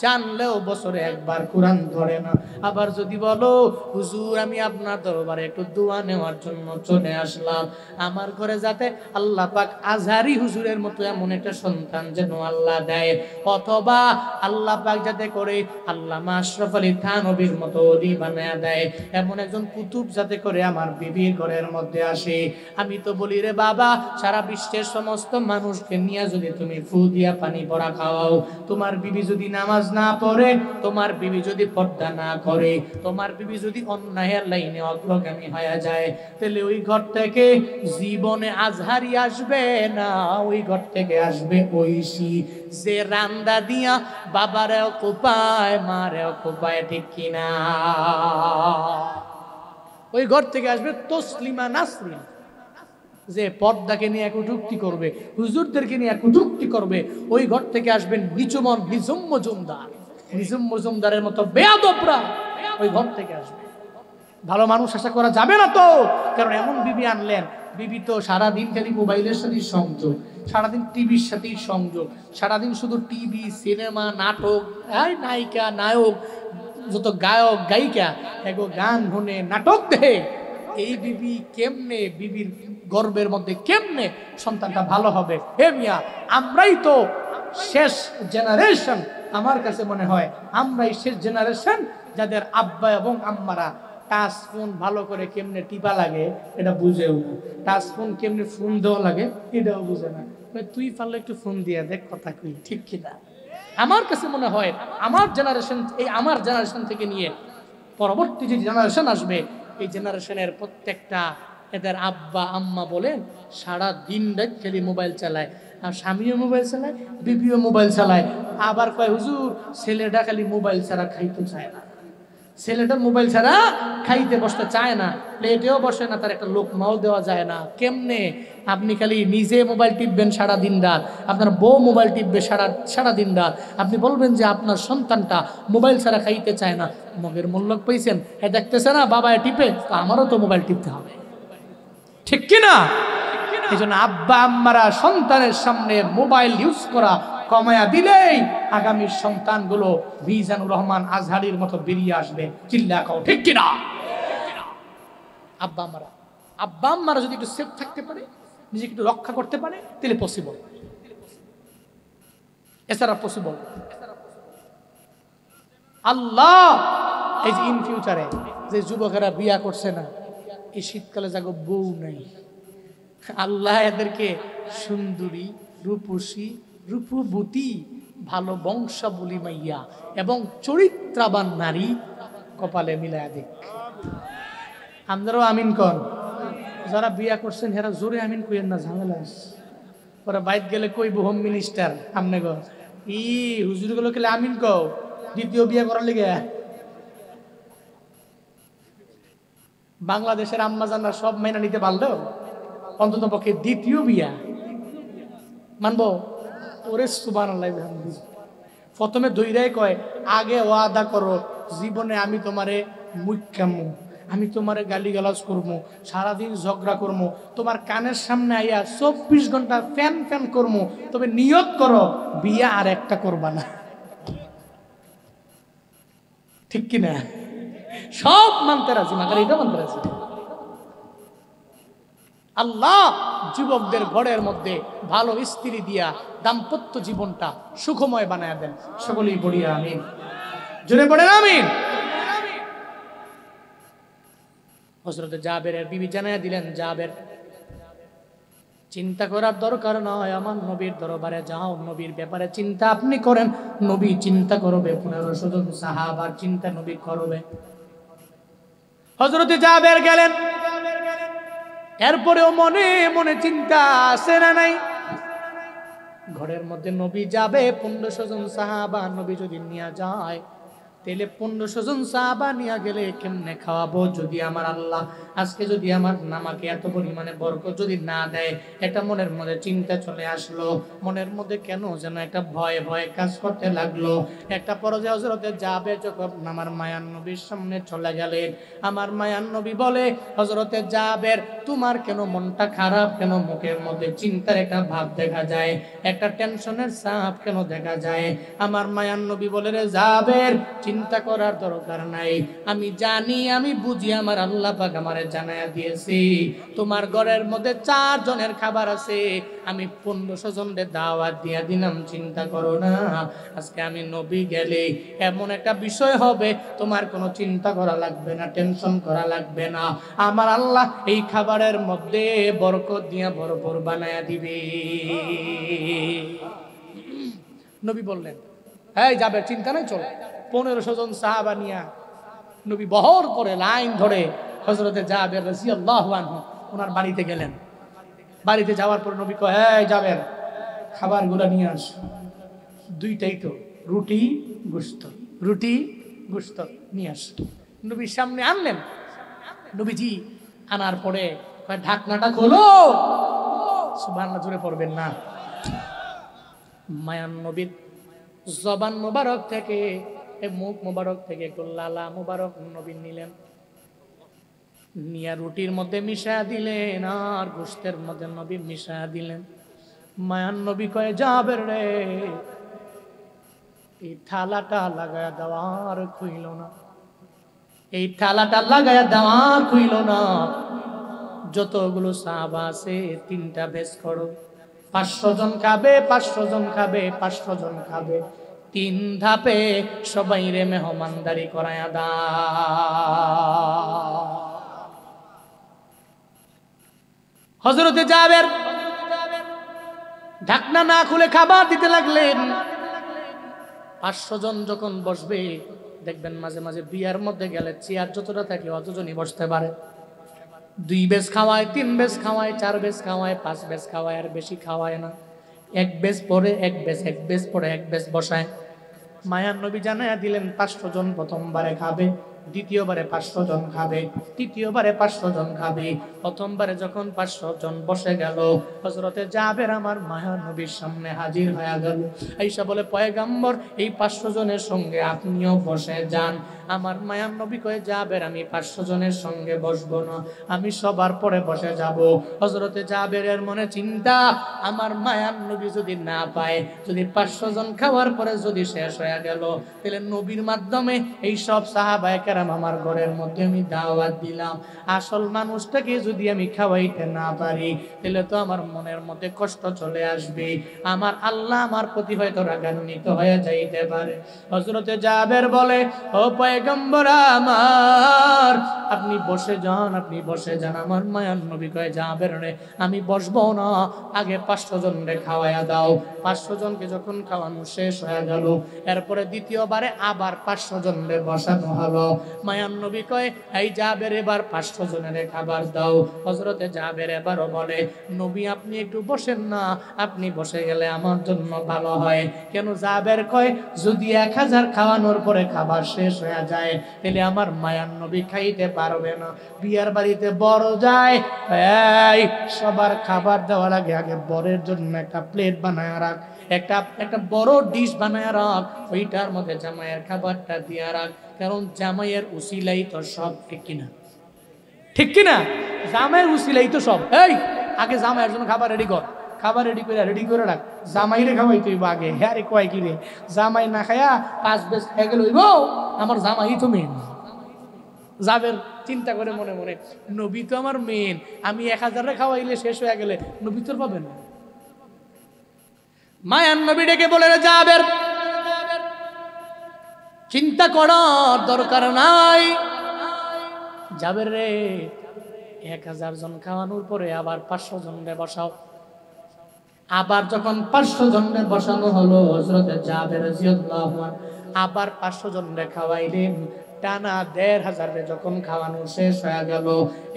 S1: জানলেও বছরে একবার কোরআন ধরে না। আবার যদি বলো হুজুর আমি আপনার দরবারে একটু দোয়া নেওয়ার জন্য চলে আসলাম, আমার ঘরে যাতে আল্লাহ পাক আজহারি হুজুরের মতো এমন একটা সন্তান যেন আল্লাহ দেয়, অথবা আল্লাহ পাক যাতে করে আল্লামা আশরাফ আলী থানভীর মতো ওলি বানায়া দেয়, এমন একজন কুতুব যাতে করে আমার বিবির ঘরের মধ্যে আসে। আমি তো বলি রে বাবা, সারা বিশ্বের সমস্ত মানুষকে নিয়ে যদি তুমি ফু দিয়া পানি পড়া খাওয়াও, তোমার বিবি যদি নামাজ না পড়ে, তোমার বিবি যদি পর্দা না করে, তোমার বিবি যদি অন্যায়ের লাইনে অগ্রগামী হয়ে যায়, তাহলে ওই ঘর থেকে জীবনে আজহারি আসবে না, ওই ঘর থেকে আসবে ঐশী, যে রান্দা দিয়া বাবারেও কোপায় মারেও কোপায়, ঠিক কিনা? ওই ঘর থেকে আসবে তসলিমা নাসরিন, যে পর্দাকে নিয়ে কটূক্তি করবে, হুজুরদেরকে নিয়ে কটূক্তি করবে। ওই ঘর থেকে আসবেন নিঝুম মজুমদারের মতো বেয়াদবরা, ওই ঘর থেকে আসবে। ভালো মানুষ আশা করা যাবে না তো, কারণ এমন বিবি আনলেন, বিবি তো সারাদিন খালি মোবাইলের সাথে সংযোগ, সারাদিন টিভির সাথে সংযোগ, সারাদিন শুধু টিভি, সিনেমা, নাটক, নায়িকা নায়ক, যত গায়ক গায়িকা এগো গান শুনে, নাটক দেখে। এই বিবি কেমনে, বিবির গর্বের মধ্যে কেমনে সন্তানটা ভালো হবে? হে মিয়া, আমরাই তো শেষ জেনারেশন। আমার কাছে মনে হয় আমরাই শেষ জেনারেশন যাদের আব্বা এবং আম্মারা টাচ ফোন ভালো করে কেমনে টিপা লাগে এটা বুঝেও না, টাচ ফোন কেমনে ফোন দেওয়া লাগে এটাও বুঝে না। তুই পারলে একটু ফোন দিয়ে দেখ, কথা কই, ঠিক কিনা? আমার কাছে মনে হয় আমার জেনারেশন থেকে নিয়ে পরবর্তী যে জেনারেশন আসবে, এই জেনারেশনের প্রত্যেকটা এদের আব্বা আম্মা বলেন সারা দিন রাত খালি মোবাইল চালায়, আর স্বামীও মোবাইল চালায়, বিবিও মোবাইল চালায়। আবার কয় হুজুর ছেলেটা খালি মোবাইল ছাড়া খাইতে চায় না, ছেলেটা মোবাইল ছাড়া খাইতে বসতে চায় না, প্লেটেও বসে না, তার একটা লোকমাও দেওয়া যায় না। কেমনে? আপনি খালি নিজে মোবাইল টিপবেন সারা দিন রাত, আপনার বউ মোবাইল টিপবে সারা দিন রাত, আপনি বলবেন যে আপনার সন্তানটা মোবাইল ছাড়া খাইতে চায় না। মগের মূল্যক পাইছেন, হ্যাঁ দেখতেছে না বাবায় টিপে, তো আমারও তো মোবাইল টিপতে হবে, ঠিক কিনা? এই জন্য আব্বা আম্মারা সন্তানের সামনে মোবাইল ইউজ করা কমায়া দিলেই আগামী সন্তানগুলো মিজানুর রহমান আজহারির মতো বেরিয়ে আসবে। চিল্লা কও, ঠিক কিনা? আব্বা আম্মারা যদি একটু সেফ থাকতে পারে, নিজেকে একটু রক্ষা করতে পারে, তাহলে পসিবল, এছাড়া পসিবল। আল্লাহ এই যে ইন ফিউচারে যে যুবকেরা বিয়া করছে না, এই শীতকালে যাগো বউ নাই, আল্লাহ এদেরকে সুন্দরী, রূপসী, রূপবতী, ভালো বংশাবলী মাইয়া এবং চরিত্রবান নারী কপালে মিলায়া দেখ। আপনারাও আমিন কন। যারা বিয়া করছেন হেরা জোরে আমিন কইেন না, ঝামেলা ওরা বাইত গেলে কইব হোম মিনিস্টার আমনে গো ই হুজুর গুলো কেলে আমিন কও দ্বিতীয় বিয়া করার লিগে। বাংলাদেশের আম্মা জানরা সব মাইনা নিতে পারলো, অন্তত পক্ষে দ্বিতীয় বিয়া মানবো? ওরে সুবহানাল্লাহ বিহামদিহি। প্রথমে দইরাই কয় আগে ওয়াদা করো জীবনে আমি তোমারে মুখ্যামু, আমি তোমারে গালিগালাজ করবো, সারাদিন ঝগড়া করবো, তোমার কানের সামনে আইয়া 24 ঘন্টা ফ্যান ফ্যান করবো, তবে নিয়ত করো বিয়া আর একটা করবা না, ঠিক কিনা? সব মানতে রাজি, মাগার এটা মানতে রাজি। আল্লাহ যুবকদের ঘরের মধ্যে ভালো স্ত্রী দিয়া দাম্পত্য জীবনটা সুখময় বানায় দেন। সকলেই পড়ি আমিন, জোরে পড়েন আমিন। হযরত জাবেরের বিবি জানায়া দিলেন, জাবের চিন্তা করার দরকার নয়, আমার নবীর দরবারে যাও, নবীর ব্যাপারে চিন্তা আপনি করেন, নবী চিন্তা করবে, 1500 জন সাহাবার চিন্তা নবী করবে। হযরত জাবের গেলেন, এরপরেও মনে মনে চিন্তা আসে না নাই? ঘরের মধ্যে নবী যাবে, 1500 জন সাহাবা নবী যদি নিয়ে যায়, তাহলে 1500 জন সাহাবা নিয়ে গেলে কেমনে খাওয়াবো? যদি আমার আল্লাহ আজকে যদি আমাকে এত পরিমাণে বরকত যদি না দেয়, এটা মনের মধ্যে চিন্তা চলে আসলো। মনের মধ্যে কেন যেন একটা ভয় ভয় কাজ করতে লাগলো। একটা পর্যায়ে হযরতে জাবের যখন আমার মায়ার নবীর সামনে চলে গেলেন, আমার মায়ার নবী বলে, হযরতে জাবের তোমার কেন মনটা খারাপ, কেন মুখের মধ্যে চিন্তার একটা ভাব দেখা যায়, একটা টেনশনের ছাপ কেন দেখা যায়? আমার মায়ার নবী বলে, রে জাবের চিন্তা করার দরকার নাই, আমি জানি আমি বুঝি, আমার আল্লাহ পাক আমারে জানায়া দিয়েছি তোমার ঘরের মধ্যে 4 জনের খাবার আছে, আমি 1500 জনের দাওয়াত দিয়া দিলাম, চিন্তা করো না। আজকে আমি নবী গেলে এমন একটা বিষয় হবে, তোমার কোনো চিন্তা করা লাগবে না, টেনশন করা লাগবে না, আমার আল্লাহ এই খাবারের মধ্যে বরকত দিয়া ভরপুর বানায়া দিবে। নবী বললেন, এই যাবে, চিন্তা নাই, চলো। 1500 জন সাহাবা নিয়া নবী বহর করে লাইন ধরে হযরতে জাবের রাদিয়াল্লাহু আনহু ওনার বাড়িতে গেলেন। বাড়িতে যাওয়ার পর নবী কয়, এই জাবের খাবারগুলো নিয়ে আস। দুইটাই তো, রুটি গোশত, রুটি গোশত নিয়ে আস। নবীর সামনে আনলেন। নবীজি আনার পরে কয়, ঢাকনাটা খোলো। সুবহানাল্লাহ, জোরে পড়বেন না। মায়ান নবীর জবান মোবারক থেকে, মুখ মোবারক থেকে একটু লালা মোবারক নবী নিলেন, নিয়া রুটির মধ্যে মিশা দিলেন, আর গোশতের মধ্যে নবী মিশা দিলেন। মায়ান নবী কয়ে, জাবের রে, এই থালাটা লাগায়া দেওয়ার খুইল না, এই থালাটা লাগায়া দেওয়ার খুইল না। যতগুলো সাহাবা আছে 3টা বেশ করো, 500 জন খাবে, 500 জন খাবে, 500 জন খাবে। 3 ধাপে সবাই রে মেহমানদারি করায়া দাও। হযরতে জাবের ঢাকনা না খুলে খাবার দিতে লাগলেন। 500 জন যখন বসবে, দেখবেন মাঝে মাঝে বিয়ার মধ্যে গেলে চেয়ার যতটা থাকে অতজনই বসতে পারে। 2 বেশ খাওয়ায়, 3 বেশ খাওয়ায়, 4 বেশ খাওয়ায়, 5 বেশ খাওয়ায়, আর বেশি খাওয়ায় না। 1 বেশ পরে 1 বেশ, 1 বেশ পরে 1 বেশ বসায়। মায়ার নবী জানায়া দিলেন, 500 জন প্রথমবারে খাবে, দ্বিতীয়বারে 500 জন খাবে, তৃতীয়বারে 500 জন খাবে। প্রথমবারে যখন 500 জন বসে গেল, হযরতে জাবের আমার মায়ার নবীর সামনে হাজির হয়ে গেল। আয়েশা বলে, পয়গম্বর, এই 500 জনের সঙ্গে আপনিও বসে যান। আমার মায়ার নবী কয়ে, জাবের আমি 500 জনের সঙ্গে বসবো না, আমি সবার পরে বসে যাব। হযরতে জাবেরের মনে চিন্তা, আমার মায়ার নবী যদি না পায়, যদি 500 জন খাওয়ার পরে যদি শেষ হয়ে গেল, তাহলে নবীর মাধ্যমে এই সব সাহাবায়ে কেরাম আমার ঘরের মধ্যে আমি দাওয়াত দিলাম, আসল মানুষটাকে যদি আমি খাওয়াইতে না পারি, তাহলে তো আমার মনের মধ্যে কষ্ট চলে আসবে, আমার আল্লাহ আমার প্রতি হয়তো রাগান্বিত হয়ে যাইতে পারে। হযরতে জাবের বলে, ও পয়গম্বর আমার, আপনি বসে যান, আপনি বসে যান। আমার মায়ার নবী কয়, জাবের রে, আমি বসবো না, আগে 500 জন রে খাওয়াইয়া দাও। 500 জনকে যখন খাওয়ানো শেষ হয়ে গেল, এরপরে দ্বিতীয়বারে আবার 500 জন রে বসানো হলো। মায়ার নবী কয়, এই জাবের এবার 500 জনের খাবার দাও। হযরতে জাবের এবারও বলে, নবী আপনি একটু বসেন না, আপনি বসে গেলে আমার জন্য ভালো হয়। কেন? জাবের কয়, যদি 1000 খাওয়ানোর পরে খাবার শেষ হয়ে যায়, তাহলে আমার মায়ার নবী খাইতে পারবে না। বিয়ার বাড়িতে বড় যায়, এই সবার খাবার দেওয়ার আগে আগে বরের জন্য একটা প্লেট বানায় রাখ, একটা বড় ডিশ বানায় রাখ, ওইটার মধ্যে জামাইয়ের খাবারটা দিয়া রাখ, কারণ জামাইয়ের উসিলাই তো সব, ঠিক কিনা? ঠিক কিনা? জামাইয়ের উসিলাই তো সব। এই আগে জামাইয়ের জন্য খাবার রেডি কর, খাবার রেডি করে রাখ, জামাইরে খাওয়াই তুই আগে। হ্যাঁ রে, কয় কি রে, জামাই না খায়া 5 বেশ খেয়ে গেল, আমার জামাই তো মেন। জাবের চিন্তা করে মনে মনে, নবী তো আমার মেন, আমি 1000 খাওয়াইলে শেষ হয়ে গেলে নবী তোর পাবেন না। মায়ান নবী ডেকে বলে, জাবের চিন্তা করার দরকার নাই, জাবের রে 1000 জন খাওয়ানোর পরে আবার 500 জনরে বসাও। আবার যখন 500 জনরে বসানো হলো, হযরত জাবের রাদিয়াল্লাহু আনহু আবার 500 জনরে খাওয়াইলেন। টানা 1500 যখন খাওয়ানো শেষ হয়ে গেল,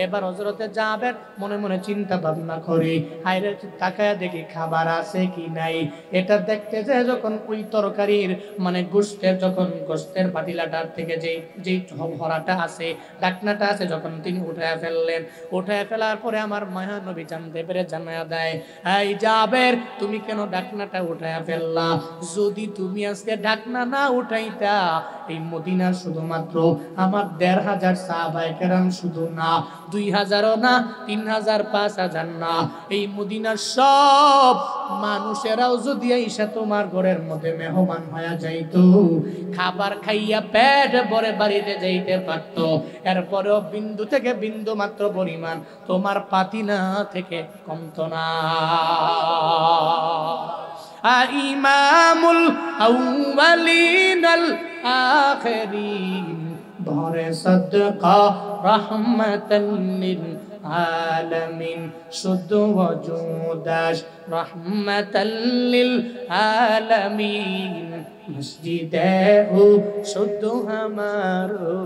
S1: এবার হযরতে জাবের মনে মনে চিন্তা ভাবনা করে, হায়রে তাকায়া দেখি খাবার আছে কি নাই। এটা দেখতে যায় যখন ওই তরকারির মানে গোশতের, যখন গোশতের পাতিলাটার থেকে যেই ভরাটা আছে, ঢাকনাটা আছে, যখন তিনি উঠায় ফেললেন, উঠায় ফেলার পরে আমার মায়া নবী জানতে পেরে জানায়া দেয়, এই জাবের তুমি কেন ঢাকনাটা উঠায় ফেললা? যদি তুমি আজকে ঢাকনা না উঠাইতা, এই মদিনার শুধুমাত্র আমার 1500 সাহাবায়ে কেরাম শুধু না, 2000ও না, 3000, 5000 না, এই মদিনার সব মানুষেরাও যদি আইসা তোমার ঘরের মধ্যে মেহমান হয়ে যাইতো, খাবার খাইয়া পেট ভরে বাড়িতে যাইতে পারত, এরপরেও বিন্দু থেকে বিন্দু মাত্র পরিমাণ তোমার পাতিনা থেকে কমতো না। ইমামুল আউয়ালিন আল আখিরিন ভরে সদকা রহমাতাল লিল আলামিন, শুদ্ধ ওজুদাস রহমাতাল লিল আলামিন, মসজিদে ও শুদ্ধ হামারো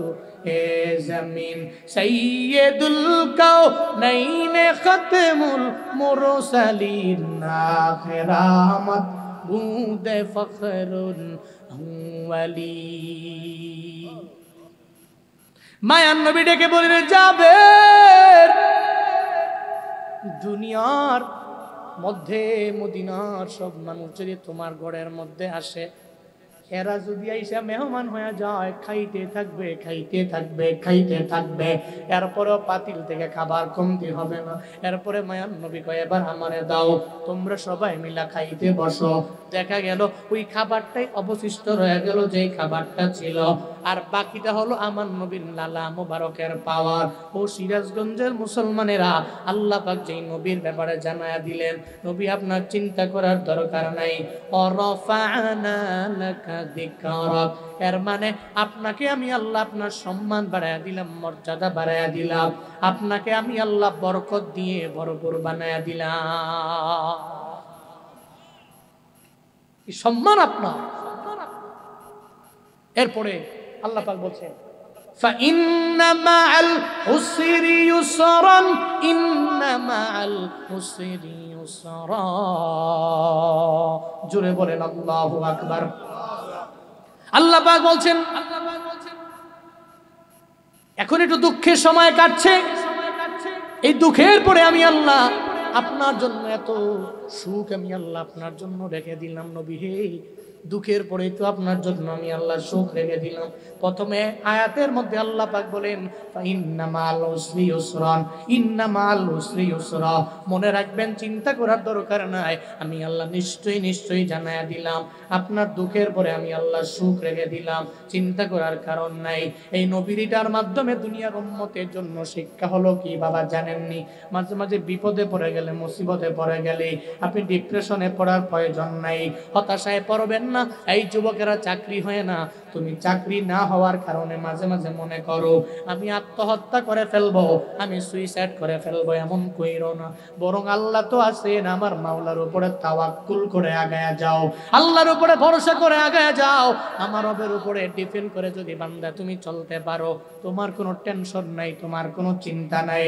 S1: এ জমিন, সৈয়দুল কাউনাইন খতমুল মুরসালিন, আখিরামত বুদে ফখরুল আউয়ালি। মায়ান নবী ডেকে বললেন, জাবের দুনিয়ার মধ্যে মদিনার সব মানুষ যদি তোমার ঘরের মধ্যে আসে, এরা যদি আইসা মেহমান হয়ে যায়, খাইতে থাকবে খাইতে থাকবে খাইতে থাকবে, এরপরেও পাতিল থেকে খাবার কমতি হবে না। এরপরে মায়ান নবী কয়, এবার আমারে দাও, তোমরা সবাই মিলা খাইতে বসো। দেখা গেল ওই খাবারটাই অবশিষ্ট রয়ে গেল, যেই খাবারটা ছিল, আর বাকিটা হলো আমার নবীর লালা মুবারকের পাওয়ার। ও সিরাজগঞ্জের মুসলমানেরা, আল্লাহ পাক যেই নবীর ব্যাপারে জানায়া দিলেন, নবী আপনার চিন্তা করার দরকার নাই, অরফানা লাকা যিকরাক, এর মানে আপনাকে আমি আল্লাহ আপনার সম্মান বাড়ায়া দিলাম, মর্যাদা বাড়ায়া দিলাম, আপনাকে আমি আল্লাহ বরকত দিয়ে ভরপুর বানায়া দিলাম। এই সম্মান আপনার। এরপরে আল্লাহ পাক বলছেন, ফাইন্না মাআল উসরি ইউসরান, ইন্না মাআল উসরি ইউসরা। জোরে বলেন আল্লাহু আকবার। আল্লাহ পাক বলছেন, এখন একটু দুঃখের সময় কাটছে, এই দুঃখের পরে আমি আল্লাহ আপনার জন্য এত সুখ আমি আল্লাহ আপনার জন্য রেখে দিলাম। নবী হে, দুঃখের পরে তো আপনার জন্য আমি আল্লাহ সুখ রেখে দিলাম। প্রথমে আয়াতের মধ্যে আল্লাহ পাক বলেন, ইন্না মাআল উসরি ইউসরান, ইন্না মাআল উসরি ইউসরা। মনে রাখবেন, চিন্তা করার দরকার নাই, আমি আল্লাহ নিশ্চয়ই নিশ্চয়ই জানায়া দিলাম, আপনার দুঃখের পরে আমি আল্লাহ সুখ রেখে দিলাম, চিন্তা করার কারণ নাই। এই নবীটার মাধ্যমে দুনিয়ার উম্মতের জন্য শিক্ষা হলো কি বাবা জানেননি? মাঝে মাঝে বিপদে পড়ে গেলে, মুসিবতে পড়ে গেলে আপনি ডিপ্রেশনে পড়ার প্রয়োজন নাই, হতাশায় পড়বেন না। এই যুবকেরা চাকরি হয় না, তুমি চাকরি না হওয়ার কারণে মাঝে মাঝে মনে করো আমি আত্মহত্যা করে ফেলবো, আমি সুইসাইড করে ফেলবো, এমন কইরো না। বরং আল্লাহ তো আছেন, আমার মাওলার উপরে তাওয়াক্কুল করে আগায়া যাও, আল্লাহর উপরে ভরসা করে আগায়া যাও। আমার রবের উপরে ডিপেন্ড করে যদি বান্দা তুমি চলতে পারো, তোমার কোনো টেনশন নাই, তোমার কোনো চিন্তা নাই,